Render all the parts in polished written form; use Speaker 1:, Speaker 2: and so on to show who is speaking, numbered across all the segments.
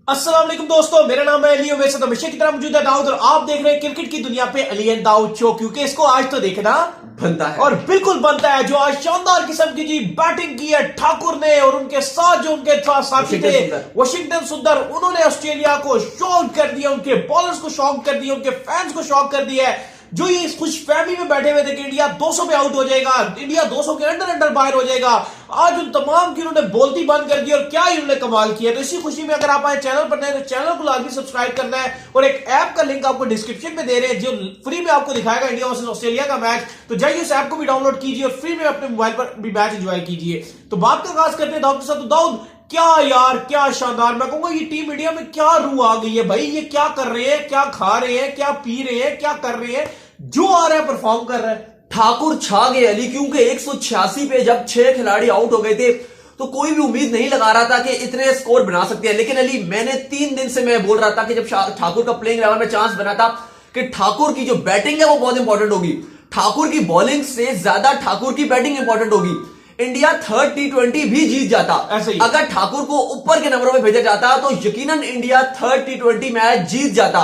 Speaker 1: अस्सलाम वालेकुम दोस्तों, मेरा नाम है अली। वैसे तो हमेशा की तरह मौजूद है दाऊद और आप देख रहे हैं क्रिकेट की दुनिया पे अली एंड दाऊद शो, क्योंकि इसको आज तो देखना
Speaker 2: बनता है
Speaker 1: और बिल्कुल बनता है। जो आज शानदार किस्म की जी बैटिंग की है ठाकुर ने, और उनके साथ जो उनके साथी थे वॉशिंगटन सुंदर, उन्होंने ऑस्ट्रेलिया को शॉक कर दिया, उनके बॉलर्स को शॉक कर दिया, उनके फैंस को शॉक कर दिया है। जो ये इस खुश फैमिली में बैठे हुए थे कि इंडिया 200 पे आउट हो जाएगा, इंडिया 200 के अंडर बाहर हो जाएगा, आज उन तमाम की उन्होंने बोलती बंद कर दी और क्या ही उन्होंने कमाल किया। तो इसी खुशी में अगर आप आए चैनल पर नए तो चैनल को लाजमी सब्सक्राइब करना है, और एक ऐप का लिंक आपको डिस्क्रिप्शन में दे रहे हैं जो फ्री में आपको दिखाएगा इंडिया वर्सेस ऑस्ट्रेलिया का मैच। तो जाइए उस ऐप को भी डाउनलोड कीजिए और फ्री में अपने मोबाइल पर भी मैच एंजॉय कीजिए। तो बात का आगाज करते हैं दाऊद के साथ। तो दाऊद, क्या यार, क्या शानदार, मैं कहूंगा ये टीम इंडिया में क्या रूह आ गई है भाई। ये क्या कर रहे हैं, क्या खा रहे हैं, क्या पी रहे हैं, क्या कर रहे हैं, जो आ रहा है परफॉर्म कर रहा है।
Speaker 2: ठाकुर छा गए अली, क्योंकि 186 पे जब 6 खिलाड़ी आउट हो गए थे तो कोई भी उम्मीद नहीं लगा रहा था कि इतने स्कोर बना सकते हैं। लेकिन अली, मैंने 3 दिन से मैं बोल रहा था कि जब ठाकुर का प्लेइंग 11 में चांस बना था कि ठाकुर की जो बैटिंग है वो बहुत इंपॉर्टेंट होगी, ठाकुर की बॉलिंग से ज्यादा ठाकुर की बैटिंग इंपॉर्टेंट होगी। इंडिया थर्ड T20 भी जीत जाता अगर ठाकुर को ऊपर के नंबरों में भेजा जाता, तो यकीनन इंडिया थर्ड T20 मैच जीत जाता।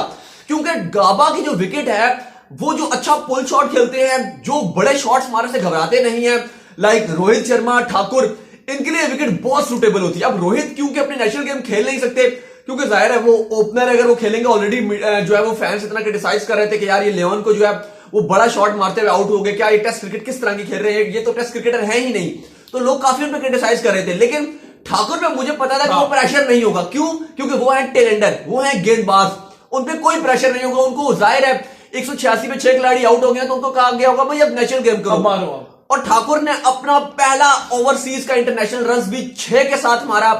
Speaker 2: क्योंकि गाबा की जो विकेट है वो जो अच्छा पुल शॉट खेलते हैं, जो बड़े शॉट्स मारने से घबराते नहीं है, लाइक रोहित शर्मा, ठाकुर, इनके लिए विकेट बहुत सुटेबल होती है। अब रोहित क्योंकि अपने नेशनल गेम खेल नहीं सकते, क्योंकि जाहिर है वो ओपनर अगर वो खेलेंगे, ऑलरेडी जो है वो फैंस इतना क्रिटिसाइज कर रहे थे कि यार ये लेवन को जो है वो बड़ा शॉट मारते हुए आउट हो गए, क्या ये टेस्ट क्रिकेट किस तरह की खेल रहे हैं, ये तो टेस्ट क्रिकेटर है ही नहीं। तो लोग काफी उन पर क्रिटिसाइज कर रहे थे। लेकिन ठाकुर पे मुझे पता था कि वो प्रेशर नहीं होगा। क्यों? क्योंकि वो है टेलेंडर, वो है गेंदबाज, उनपे कोई प्रेशर नहीं होगा। उनको जाहिर है 186 पे 6 खिलाड़ी आउट हो गए तो उनको कहा गया होगा भाई अब नेशनल गेम करो। और ठाकुर ने अपना पहला ओवरसीज का इंटरनेशनल रन भी 6 के साथ मारा,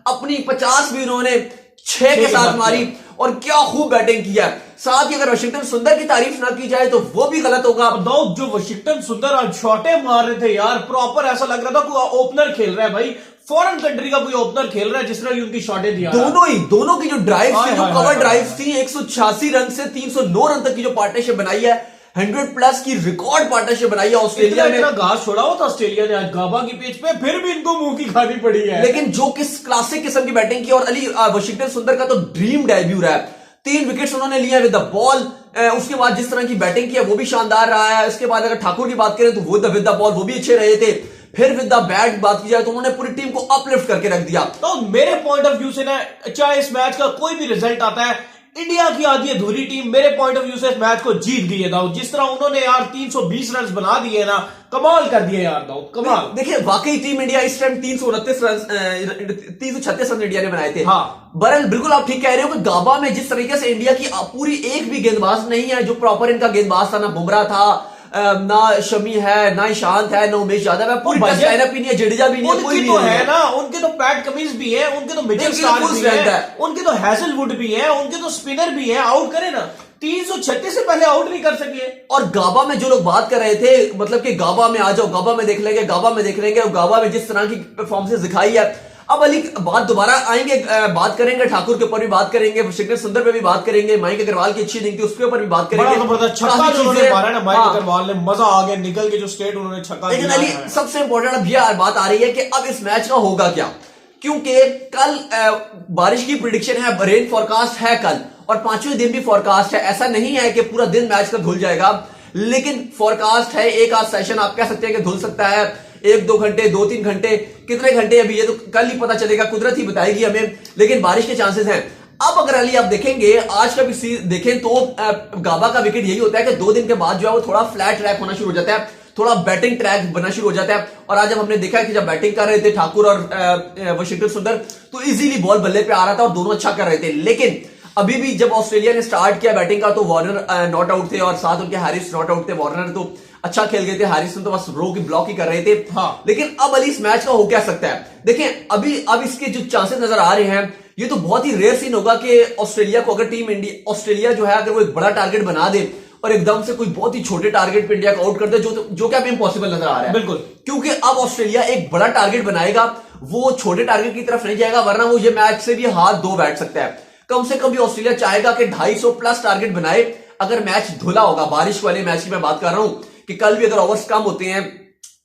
Speaker 2: अपनी 50 भी उन्होंने 6 के साथ मारी, और क्या खूब बैटिंग किया। साथ ही अगर वॉशिंगटन सुंदर की तारीफ ना की जाए तो वो भी गलत होगा।
Speaker 1: दाऊद, जो वॉशिंगटन सुंदर आज शॉटे मार रहे थे यार, प्रॉपर ऐसा लग रहा था कोई ओपनर खेल रहा है भाई, फॉरेन कंट्री का कोई ओपनर खेल रहा है जिस तरह की उनकी शॉटें दिया।
Speaker 2: दोनों की जो ड्राइव थी, जो कवर ड्राइव थी, 186 रन से 309 रन तक की जो पार्टनरशिप बनाई है, 100+ की रिकॉर्ड पार्टनरशिप बनाई है ऑस्ट्रेलिया ने।
Speaker 1: इतना घास छोड़ा हुआ था ऑस्ट्रेलिया ने आज गाबा की पिच पे, फिर भी इनको मुंह की खानी पड़ी है।
Speaker 2: लेकिन जो किस क्लासिक किस्म की बैटिंग की। और अली, वॉशिंगटन सुंदर का तो ड्रीम डेब्यू रहा है, 3 विकेट्स उन्होंने लिए विद द बॉल। उसके बाद जिस तरह की बैटिंग की है वो भी शानदार रहा है। उसके बाद अगर ठाकुर की बात करें तो वो विद द बॉल वो भी अच्छे रहे थे। फिर विद द बैट बात की जाए तो उन्होंने पूरी टीम को अपलिफ्ट करके रख दिया।
Speaker 1: तो मेरे पॉइंट ऑफ व्यू से ना, चाहे इस मैच का कोई भी रिजल्ट आता है, इंडिया की आधी अधूरी टीम मेरे पॉइंट ऑफ व्यू से इस मैच को जीत गई है दाऊद। जिस तरह उन्होंने यार 320 रन बना दिए ना, कमाल कर दिए यार दाऊद, कमाल।
Speaker 2: देखिए वाकई टीम इंडिया इस टाइम 336 रन इंडिया ने बनाए थे।
Speaker 1: हाँ,
Speaker 2: बहरहाल बिल्कुल आप ठीक कह रहे हो कि गाबा में जिस तरीके से इंडिया की पूरी एक भी गेंदबाज नहीं है जो प्रॉपर इनका गेंदबाज था, ना बुमराह था, ना शमी है, ना ईशांत है, ना उमेश यादव है, पूरी लाइनअप ही नहीं है, जडेजा भी नहीं है, कोई भी नहीं है
Speaker 1: ना। उनके तो पैट कमिंस भी है, उनके तो मिचेल स्टार्क भी है, उनके तो हैजलवुड भी है, उनके तो स्पिनर भी है। आउट करे ना, 336 से पहले आउट नहीं कर सके।
Speaker 2: और गाबा में जो लोग बात कर रहे थे, मतलब कि गाबा में आ जाओ, गाबा में देख लेंगे, गाबा में देख लेंगे, गाबा में जिस तरह की परफॉर्मेंस दिखाई है। अब अली बात दोबारा आएंगे, बात करेंगे ठाकुर के ऊपर भी बात करेंगे, वॉशिंगटन सुंदर पे भी बात करेंगे, मयंक अग्रवाल की अच्छी इनिंग थी उसके ऊपर भी बात करेंगे।
Speaker 1: छक्का जो उन्होंने मारा ना मयंक अग्रवाल ने, मजा आ गया, निकल के जो स्ट्रेट उन्होंने छक्का।
Speaker 2: लेकिन अली सबसे इंपॉर्टेंट अब यह बात आ रही है कि अब इस मैच का होगा क्या, क्योंकि कल बारिश की प्रिडिक्शन है, रेन फोरकास्ट है कल, और 5वें दिन भी फोरकास्ट है। ऐसा नहीं है कि पूरा दिन मैच का धुल जाएगा, लेकिन फोरकास्ट है। एक आध सेशन आप कह सकते हैं कि धुल सकता है, 1-2 घंटे, 2-3 घंटे, कितने घंटे अभी ये तो कल ही पता चलेगा, कुदरत ही बताएगी हमें, लेकिन बारिश के चांसेस हैं। अब अगर अली आप देखेंगे आज का भी देखें तो गाबा का विकेट यही होता है कि 2 दिन के बाद जो है वो थोड़ा फ्लैट ट्रैक होना शुरू हो जाता है, थोड़ा बैटिंग ट्रैक बनना शुरू हो जाता है। और आज जब हमने देखा कि जब बैटिंग कर रहे थे ठाकुर और वॉशिंगटन सुंदर, तो इजीली बॉल बल्ले पे आ रहा था और दोनों अच्छा कर रहे थे। लेकिन अभी भी जब ऑस्ट्रेलिया ने स्टार्ट किया बैटिंग का तो वार्नर नॉट आउट थे और साथ उनके हैरिस नॉट आउट थे। वार्नर तो अच्छा खेल गए थे, हैरिसन तो बस रो की ब्लॉक ही कर रहे थे।
Speaker 1: हाँ।
Speaker 2: लेकिन अब अली इस मैच का हो क्या सकता है, देखें अब इसके जो चांसेस नजर आ रहे हैं, ये तो बहुत ही रेयर सीन होगा कि ऑस्ट्रेलिया को, अगर टीम इंडिया ऑस्ट्रेलिया जो है अगर वो एक बड़ा टारगेट बना दे और एकदम से कोई बहुत ही छोटे टारगेट पे इंडिया को आउट कर दे, जो कि अब इम्पॉसिबल नजर आ रहा है।
Speaker 1: बिल्कुल,
Speaker 2: क्योंकि अब ऑस्ट्रेलिया एक बड़ा टारगेट बनाएगा, वो छोटे टारगेट की तरफ नहीं जाएगा, वरना वो ये मैच से भी हाथ धो बैठ सकता है। कम से कम भी ऑस्ट्रेलिया चाहेगा कि 250+ टारगेट बनाए अगर मैच धुला होगा। बारिश वाले मैच की मैं बात कर रहा हूं कि कल भी अगर ओवर्स कम होते हैं,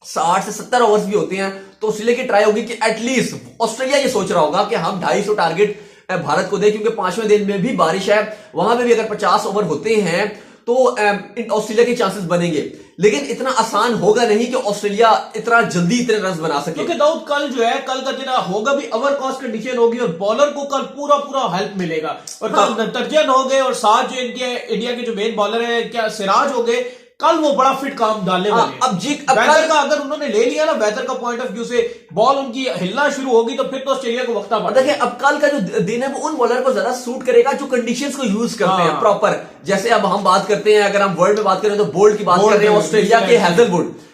Speaker 2: 60 से 70 ओवर्स भी होते हैं, तो ऑस्ट्रेलिया की ट्राई होगी कि एटलीस्ट ऑस्ट्रेलिया ये सोच रहा होगा कि हम 250 टारगेट भारत को दे, क्योंकि 5वें दिन में भी बारिश है, वहां पे भी अगर 50 ओवर होते हैं तो ऑस्ट्रेलिया के चांसेस बनेंगे, लेकिन इतना आसान होगा नहीं कि ऑस्ट्रेलिया इतना जल्दी इतने रन बना सके।
Speaker 1: क्योंकि दाऊद कल जो है, कल का दिन होगा भी ओवर कॉस्ट कंडीशन होगी और बॉलर को कल पूरा पूरा हेल्प मिलेगा। और कल नटरजन हो गए और साथ जो इनके इंडिया के जो मेन बॉलर है क्या सिराज हो गए, कल वो बड़ा फिट काम डालने वाले हैं।
Speaker 2: अब
Speaker 1: वेदर का अगर उन्होंने ले लिया ना, वेदर का पॉइंट ऑफ व्यू से बॉल उनकी हिलना शुरू होगी तो फिर तो ऑस्ट्रेलिया को वक्ता पड़ेगा।
Speaker 2: देखिए अब कल का जो दिन है वो उन बॉलर को ज्यादा सूट करेगा जो कंडीशंस को यूज करते हैं प्रॉपर। जैसे अब हम बात करते हैं, अगर हम वर्ल्ड में बात करें तो बोल्ट की बात कर रहे हैं, ऑस्ट्रेलिया के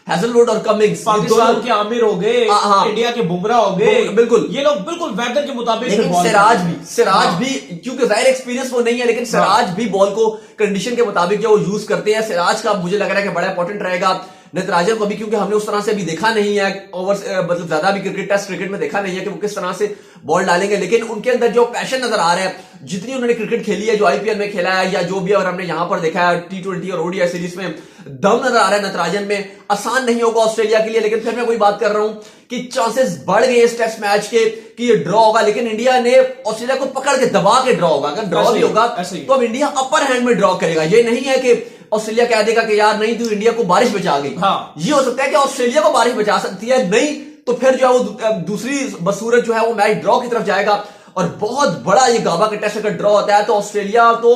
Speaker 2: हेजलवुड और कमिंस,
Speaker 1: पाकिस्तान के आमिर हो गए, इंडिया के बुमराह हो गए,
Speaker 2: बिल्कुल
Speaker 1: ये लोग बिल्कुल वेदर के मुताबिक।
Speaker 2: लेकिन सिराज भी क्योंकि जाहिर एक्सपीरियंस वो नहीं है, लेकिन सिराज भी बॉल को कंडीशन के मुताबिक जो यूज करते हैं। सिराज का मुझे लग रहा है कि बड़ा इंपॉर्टेंट रहेगा। नटराजन को भी, क्योंकि हमने उस तरह से अभी देखा नहीं है ओवर, मतलब ज्यादा भी क्रिकेट टेस्ट क्रिकेट में देखा नहीं है कि वो किस तरह से बॉल डालेंगे, लेकिन उनके अंदर जो पैशन नजर आ रहा है, जितनी उन्होंने क्रिकेट खेली है, जो आईपीएल में खेला है या जो भी और हमने यहां पर देखा है T20 और ओडीआई सीरीज में, दम नजर आ रहा है नटराजन में। आसान नहीं होगा ऑस्ट्रेलिया के लिए, लेकिन फिर मैं वही बात कर रहा हूं कि चांसेस बढ़ गए इस टेस्ट मैच के कि ये ड्रॉ होगा, लेकिन इंडिया ने ऑस्ट्रेलिया को पकड़ के दबा के ड्रॉ होगा। अगर ड्रॉ भी होगा तो अब इंडिया अपर हैंड में ड्रॉ करेगा। ये नहीं है कि ऑस्ट्रेलिया कह देगा कि यार नहीं, तू इंडिया को बारिश बचा गई। ये हो सकता है कि ऑस्ट्रेलिया को बारिश बचा सकती है, नहीं तो फिर जो है वो दूसरी बसूरत जो है वो मैच ड्रॉ की तरफ जाएगा। और बहुत बड़ा ये गाबा का टेस्ट अगर ड्रॉ होता है तो ऑस्ट्रेलिया तो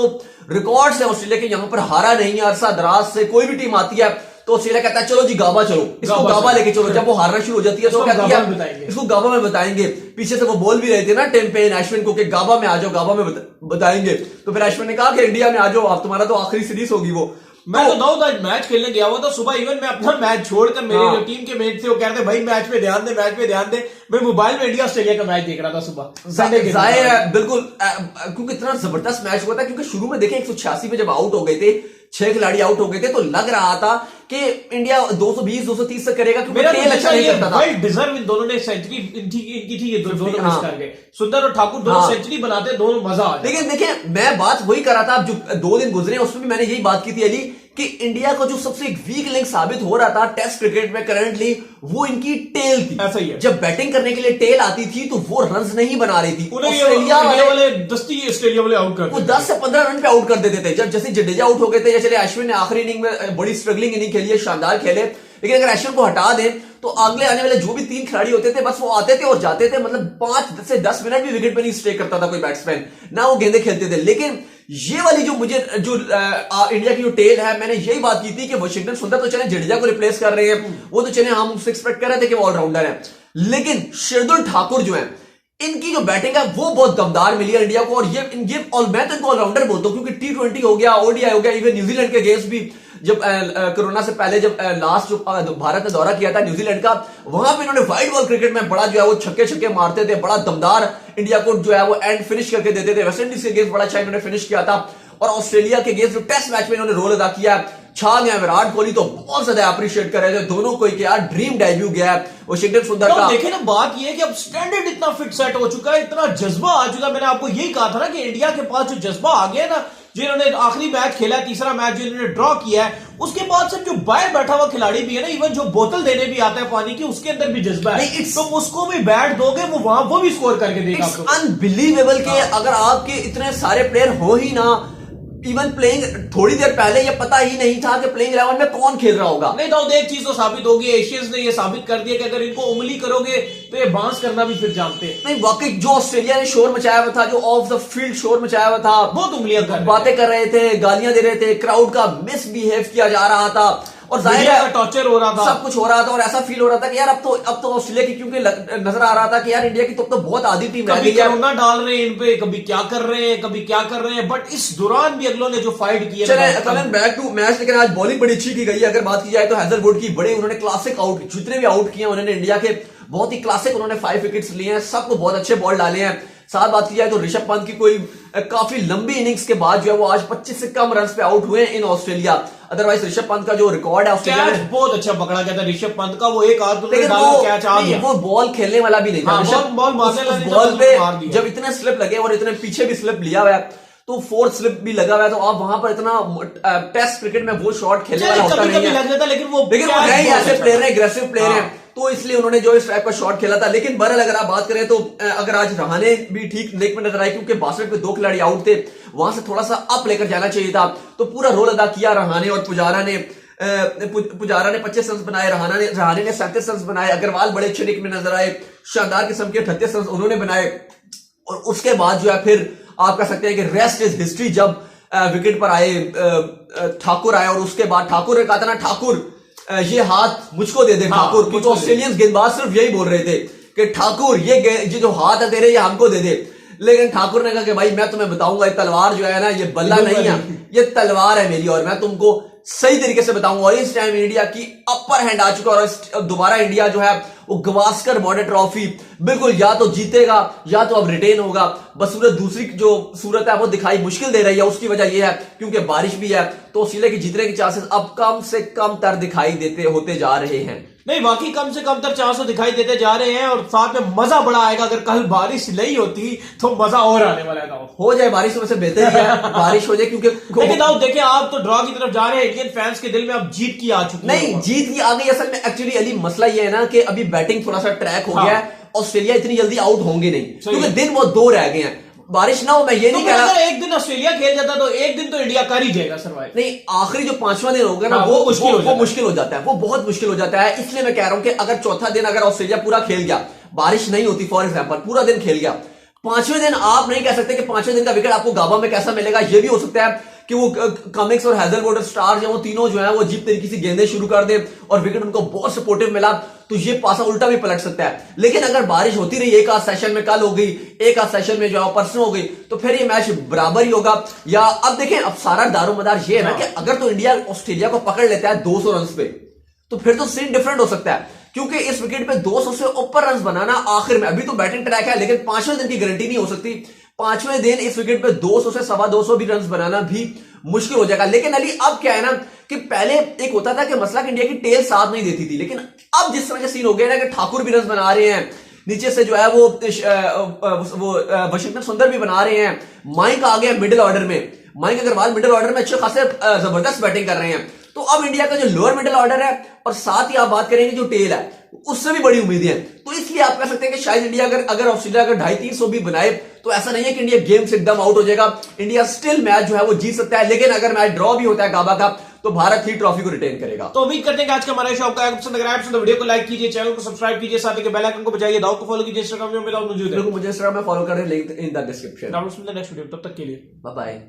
Speaker 2: रिकॉर्ड्स है ऑस्ट्रेलिया के, यहां पर हारा नहीं है अरसा दराज से। कोई भी टीम आती है तो ऑस्ट्रेलिया कहता है चलो जी गाबा चलो, इसको गाबा लेके चलो। जब वो हारना शुरू हो जाती है तो क्या किया, इसको गाबा में बताएंगे। पीछे से वो बोल भी रहे थे ना टिम पेन अश्विन को कि गाबा में आ जाओ, गाबा में बताएंगे। तो फिर अश्विन ने कहा कि इंडिया में आ जाओ आप, तुम्हारा तो आखिरी सीरीज होगी वो।
Speaker 1: मैं तो दाऊद आज मैच खेलने गया हुआ था सुबह, इवन मैं अपना मैच छोड़कर मेरे जो टीम के मेट थे वो कह रहे थे भाई मैच पे ध्यान दे, मैच पे ध्यान दे। मैं मोबाइल में इंडिया ऑस्ट्रेलिया का मैच देख रहा था सुबह संडे के।
Speaker 2: जाहिर है बिल्कुल, क्योंकि इतना जबरदस्त मैच हुआ था। क्योंकि शुरू में देखें 186 पे जब आउट हो गए थे, 6 खिलाड़ी आउट हो गए थे, तो लग रहा था कि इंडिया 220-230 तक करेगा, क्योंकि टेल अच्छा नहीं करता था।
Speaker 1: भाई डिजर्व इन दोनों ने सेंचुरी इनकी थी, ये दोनों मिस कर गए। सुंदर और ठाकुर दोनों सेंचुरी बनाते, दोनों मजा आ।
Speaker 2: लेकिन देखिए मैं बात वही कर रहा था, अब जो 2 दिन गुजरे उसमें भी मैंने यही बात की थी अली, कि इंडिया को जो सबसे एक वीक लिंक साबित हो रहा था टेस्ट क्रिकेट में करंटली, वो इनकी टेल थी।
Speaker 1: ऐसा ही है,
Speaker 2: जब बैटिंग करने के लिए टेल आती थी तो वो रन्स नहीं बना रही थी।
Speaker 1: ऑस्ट्रेलिया वाले दस्ती ऑस्ट्रेलिया वाले आउट कर,
Speaker 2: वो 10 से 15 रन पे आउट कर देते थे। जब जैसे जडेजा आउट हो गए थे, या चले अश्विन ने आखिरी इनिंग में बड़ी स्ट्रगलिंग इनिंग खेली है, शानदार खेले, लेकिन अगर अश्विन को हटा दें तो अगले आने वाले जो भी 3 खिलाड़ी होते थे बस वो आते थे और जाते थे। मतलब 5 से 10 मिनट भी विकेट पे नहीं स्टे करता था कोई बैट्समैन, ना वो गेंदे खेलते थे। लेकिन ये वाली जो मुझे जो इंडिया की जो टेल है, मैंने यही बात की थी कि वॉशिंगटन सुंदर तो चले जडेजा को रिप्लेस कर रहे हैं, वो तो चले हम उससे एक्सपेक्ट कर रहे थे कि वो ऑलराउंडर है, लेकिन शार्दुल ठाकुर जो है, इनकी जो बैटिंग है वो बहुत दमदार मिली है इंडिया को। और मैं तो इनको ऑलराउंडर बोलता हूं, क्योंकि T20 हो गया, ओडीआई हो गया, इवन न्यूजीलैंड के अगेंस्ट भी जब कोरोना से पहले जब लास्ट जो भारत ने दौरा किया था न्यूजीलैंड का, वहां पे इन्होंने व्हाइट बॉल क्रिकेट में बड़ा जो है वो छक्के मारते थे, बड़ा दमदार इंडिया को जो है वो एंड फिनिश करके देते थे। वेस्ट इंडीज के अगेंस्ट बड़ा अच्छा इन्होंने फिनिश किया था, और ऑस्ट्रेलिया के अगेंस्ट जो टेस्ट मैच में इन्होंने रोल अदा किया, छा गया। विराट कोहली तो बहुत ज्यादा अप्रिशिएट कर रहे थे दोनों को कि यार ड्रीम डेब्यू गया है वॉशिंगटन सुंदर का।
Speaker 1: देखिए ना, बात ये है कि अब स्टैंडर्ड इतना फिट सेट हो चुका है, इतना जज्बा आ चुका है। मैंने आपको यही कहा था ना कि इंडिया के पास जो जज्बा आ गया ना, जिन्होंने आखिरी मैच खेला, तीसरा मैच जिन्होंने ड्रॉ किया है, उसके बाद से जो बाहर बैठा हुआ खिलाड़ी भी है ना, इवन जो बोतल देने भी आता है पानी की, उसके अंदर भी जज्बा है। तो उसको भी बैट दोगे वो भी स्कोर करके देगा।
Speaker 2: अनबिलीवेबल के अगर आपके इतने सारे प्लेयर हो ही ना, इवन प्लेइंग थोड़ी देर पहले ये पता ही नहीं था कि प्लेइंग 11 में कौन खेल रहा होगा।
Speaker 1: नहीं दाऊद, एक चीज तो साबित होगी, एशियंस ने ये साबित कर दिया कि अगर इनको उंगली करोगे तो ये बांस करना भी फिर जानते हैं।
Speaker 2: नहीं वाकई जो ऑस्ट्रेलिया ने शोर मचाया हुआ था, जो ऑफ द फील्ड शोर मचाया हुआ था,
Speaker 1: बहुत उंगलियां
Speaker 2: बातें कर रहे थे, गालियां दे रहे थे, क्राउड का मिसबिहेव किया जा रहा था, और जाहिर है
Speaker 1: टॉर्चर हो रहा था,
Speaker 2: सब कुछ हो रहा था। और ऐसा फील हो रहा था कि यार अब तो ऑस्ट्रेलिया की, क्योंकि नजर आ रहा था कि यार इंडिया की तो बहुत आधी टीम रह गई है,
Speaker 1: करोना डाल रहे हैं इन पे, कभी क्या कर रहे हैं, कभी क्या कर रहे हैं। बट इस दौरान भी अगलों ने जो फाइट की है,
Speaker 2: चले बैक टू मैच। लेकिन आज बॉलिंग बड़ी अच्छी की गई है। अगर बात की जाए तो हेजलवुड की बड़े उन्होंने क्लासिक आउट, जितने भी आउट किए उन्होंने इंडिया के बहुत ही क्लासिक, उन्होंने 5 विकेट्स लिए हैं, सबको बहुत अच्छे बॉल डाले हैं। साथ बात की जाए तो ऋषभ पंत की कोई काफी लंबी इनिंग्स के बाद जो है वो आज 25 से कम रन पे आउट हुए in Australia. Otherwise Rishabh Pant का जो रिकॉर्ड है ऑस्ट्रेलिया में,
Speaker 1: बहुत अच्छा पकड़ा गया था ऋषभ पंत का, वो एक आध कैच आ गया,
Speaker 2: वो बॉल खेलने वाला भी नहीं था।
Speaker 1: बॉल मारने
Speaker 2: बॉल पे जब इतने स्लिप लगे और इतने पीछे भी स्लिप लिया हुआ है, तो 4th स्लिप भी लगा हुआ है, तो आप वहां पर इतना टेस्ट क्रिकेट में वो शॉट खेलने वाला होता नहीं है।
Speaker 1: लेकिन वो
Speaker 2: नहीं, ऐसे प्लेयर है, एग्रेसिव प्लेयर है, तो इसलिए उन्होंने जो इस टाइप का शॉट खेला था। लेकिन बहरहाल अगर आप बात करें तो अगर आज रहाणे भी ठीक लेग में नजर आए, क्योंकि 62 पे 2 खिलाड़ी आउट थे, वहां से थोड़ा सा अप लेकर जाना चाहिए था, तो पूरा रोल अदा किया रहाणे और पुजारा ने। पुजारा ने 25 रन बनाए, रहाणे ने 37 रन बनाए, अग्रवाल बड़े अच्छे निक में नजर आए, शानदार किस्म के 38 रन उन्होंने बनाए। और उसके बाद जो है फिर आप कह सकते हैं कि रेस्ट इज हिस्ट्री। जब विकेट पर आए ठाकुर आए और उसके बाद ठाकुर ने कहा था ना, ठाकुर ये हाथ मुझको दे दे ठाकुर, क्योंकि ऑस्ट्रेलियन गेंदबाज सिर्फ यही बोल रहे थे कि ठाकुर ये जो हाथ है तेरे, ये हमको दे दे। लेकिन ठाकुर ने कहा कि भाई मैं तुम्हें बताऊंगा, ये तलवार जो है ना, ये बल्ला नहीं है, ये तलवार है मेरी, और मैं तुमको सही तरीके से बताऊंगा। और इस टाइम इंडिया की अपर हैंड आ चुका है और दोबारा इंडिया जो है वो गवास्कर बॉर्डर ट्रॉफी बिल्कुल या तो जीतेगा या तो अब रिटेन होगा। बस सूरत दूसरी जो सूरत है वो दिखाई मुश्किल दे रही है। उसकी वजह यह है क्योंकि बारिश भी है, तो ऑस्ट्रेलिया की जीतने के चांसेस अब कम से कम तर दिखाई देते होते जा रहे हैं।
Speaker 1: नहीं, वाकई कम से कम तर चांस दिखाई देते जा रहे हैं, और साथ में मजा बड़ा आएगा। अगर कल बारिश नहीं होती तो मजा और आने वाला है।
Speaker 2: हो जाए बारिश में से बेहतर ही है बारिश हो जाए, क्योंकि
Speaker 1: लेकिन दाऊद देखिए, आप तो ड्रॉ की तरफ जा रहे हैं, इंडियन फैंस के दिल में अब जीत की आ चुकी है।
Speaker 2: नहीं, जीत की आ गई। असल में एक्चुअली अली मसला ये है ना कि अभी बैटिंग थोड़ा सा ट्रैक हो गया है, ऑस्ट्रेलिया इतनी जल्दी आउट होंगे नहीं, क्योंकि दिन बहुत 2 रह गए हैं। बारिश ना हो, मैं ये नहीं कह रहा,
Speaker 1: अगर एक दिन ऑस्ट्रेलिया खेल जाता तो एक दिन तो इंडिया कर ही जाएगा सर्वाइव।
Speaker 2: नहीं, आखिरी जो 5वां दिन होगा ना, वो मुश्किल हो जाता है, वो बहुत मुश्किल हो जाता है। इसलिए मैं कह रहा हूं कि अगर चौथा दिन अगर ऑस्ट्रेलिया पूरा खेल गया, बारिश नहीं होती फॉर एग्जाम्पल, पूरा दिन खेल गया, 5वें दिन आप नहीं कह सकते कि 5वें दिन का विकेट आपको गाबा में कैसा मिलेगा। ये भी हो सकता है कि वो कमिंग्स और हैजलवुड और स्टार्स, वो तीनों जो है वो अजीब तरीके से गेंदें शुरू कर दे और विकेट उनको बहुत सपोर्टिव मिला, तो ये पासा उल्टा भी पलट सकता है। लेकिन अगर बारिश होती रही, एक आध सेशन में कल हो गई, एक आध सेशन में जो है परसों हो गई, तो फिर ये मैच बराबर ही होगा। या अब देखें, अब सारा दारोमदार ये है ना कि अगर तो इंडिया ऑस्ट्रेलिया को पकड़ लेता है 200 रन पे, तो फिर तो सीन डिफरेंट हो सकता है, क्योंकि इस विकेट पे 200 से ऊपर रन बनाना आखिर में, अभी तो बैटिंग ट्रैक है, लेकिन 5वें दिन की गारंटी नहीं हो सकती। 5वें दिन इस विकेट पे 200 से 225 भी रन बनाना भी मुश्किल हो जाएगा। लेकिन अली अब क्या है ना कि पहले एक होता था कि मसला कि इंडिया की टेल साथ नहीं देती थी, लेकिन अब जिस तरह के सीन हो गए ना कि ठाकुर भी रन बना रहे हैं, नीचे से जो है वो वाशिंगटन सुंदर भी बना रहे हैं, माइक आ गया मिडिल ऑर्डर में, माइक अग्रवाल मिडिल ऑर्डर में अच्छे खासे जबरदस्त बैटिंग कर रहे हैं। तो अब इंडिया का जो लोअर मिडिल ऑर्डर है और साथ ही आप बात करेंगे जो टेल है, उससे भी बड़ी उम्मीदें हैं। तो इसलिए आप कह सकते हैं कि शायद इंडिया अगर ऑस्ट्रेलिया अगर 250-300 भी बनाए, तो ऐसा नहीं है कि इंडिया गेम से एकदम आउट हो जाएगा। इंडिया स्टिल मैच जो है वो जीत सकता है। लेकिन अगर मैच ड्रॉ भी होता है गाबा का, तो भारत ही ट्रॉफी को रिटेन करेगा।
Speaker 1: तो उम्मीद करते हैं कि आज का हमारा शो आपको पसंद आएगा। तो वीडियो को लाइक कीजिए, चैनल को सब्सक्राइब कीजिए, साथ ही बेल आइकन को बजाइए, दाऊद को फॉलो कीजिए, इंस्टाग्राम में मौजूद है,
Speaker 2: मुझे इंस्टाग्राम में फॉलो करें, link in the description.
Speaker 1: Next video, तब तक के लिए
Speaker 2: बाय बाय।